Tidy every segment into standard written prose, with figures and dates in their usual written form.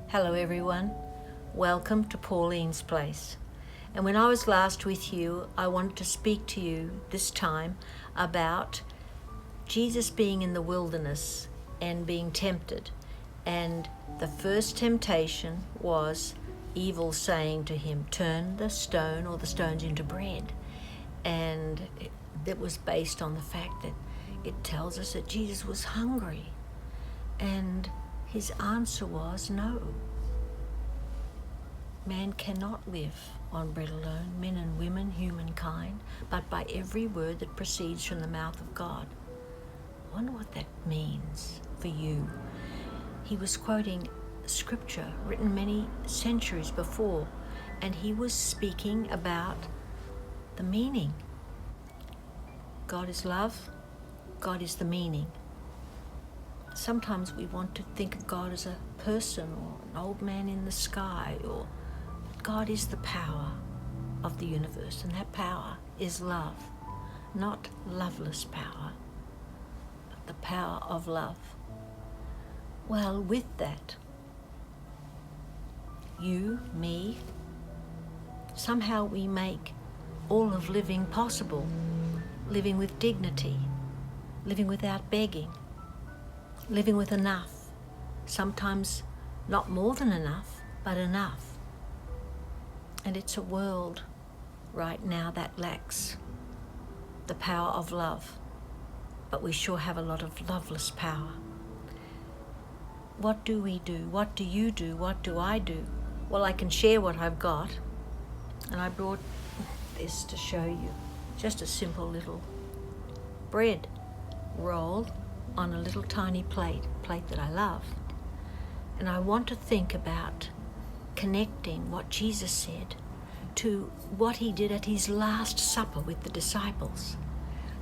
Hello everyone, welcome to Pauline's Place. And when I was last with you, I wanted to speak to you this time about Jesus being in the wilderness and being tempted. And the first temptation was evil saying to him, turn the stone or the stones into bread. And it was based on the fact that it tells us that Jesus was hungry. And his answer was no. Man cannot live on bread alone, men and women, humankind, but by every word that proceeds from the mouth of God. I wonder what that means for you. He was quoting scripture written many centuries before, and he was speaking about the meaning. God is love, God is the meaning. Sometimes we want to think of God as a person or an old man in the sky, but God is the power of the universe, and that power is love. Not loveless power, but the power of love. Well, with that, you, me, somehow we make all of living possible. Living with dignity, living without begging, living with enough, sometimes not more than enough, but enough. And it's a world right now that lacks the power of love, but we sure have a lot of loveless power. What do we do? What do you do? What do I do? Well, I can share what I've got, and I brought this to show you. Just a simple little bread roll on a little tiny plate that I love. And I want to think about connecting what Jesus said to what he did at his last supper with the disciples.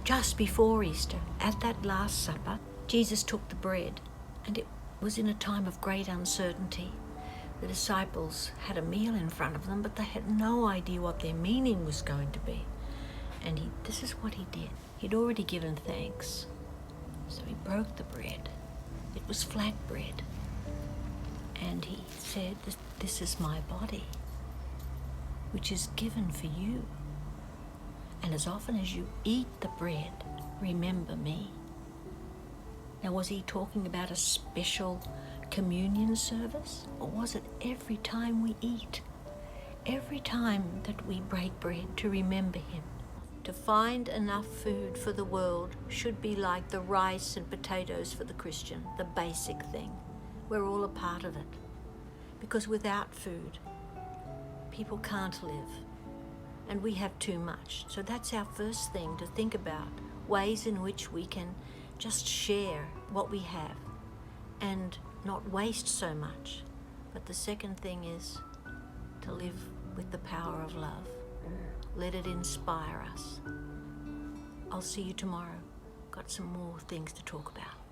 Just before Easter, at that last supper, Jesus took the bread, and it was in a time of great uncertainty. The disciples had a meal in front of them, but they had no idea what their meaning was going to be. And this is what he did. He'd already given thanks. So he broke the bread. It was flat bread. And he said, this is my body, which is given for you. And as often as you eat the bread, remember me. Now, was he talking about a special communion service? Or was it every time we eat? Every time that we break bread to remember him. To find enough food for the world should be like the rice and potatoes for the Christian, the basic thing. We're all a part of it. Because without food, people can't live. And we have too much. So that's our first thing to think about, ways in which we can just share what we have and not waste so much. But the second thing is to live with the power of love. Let it inspire us. I'll see you tomorrow. Got some more things to talk about.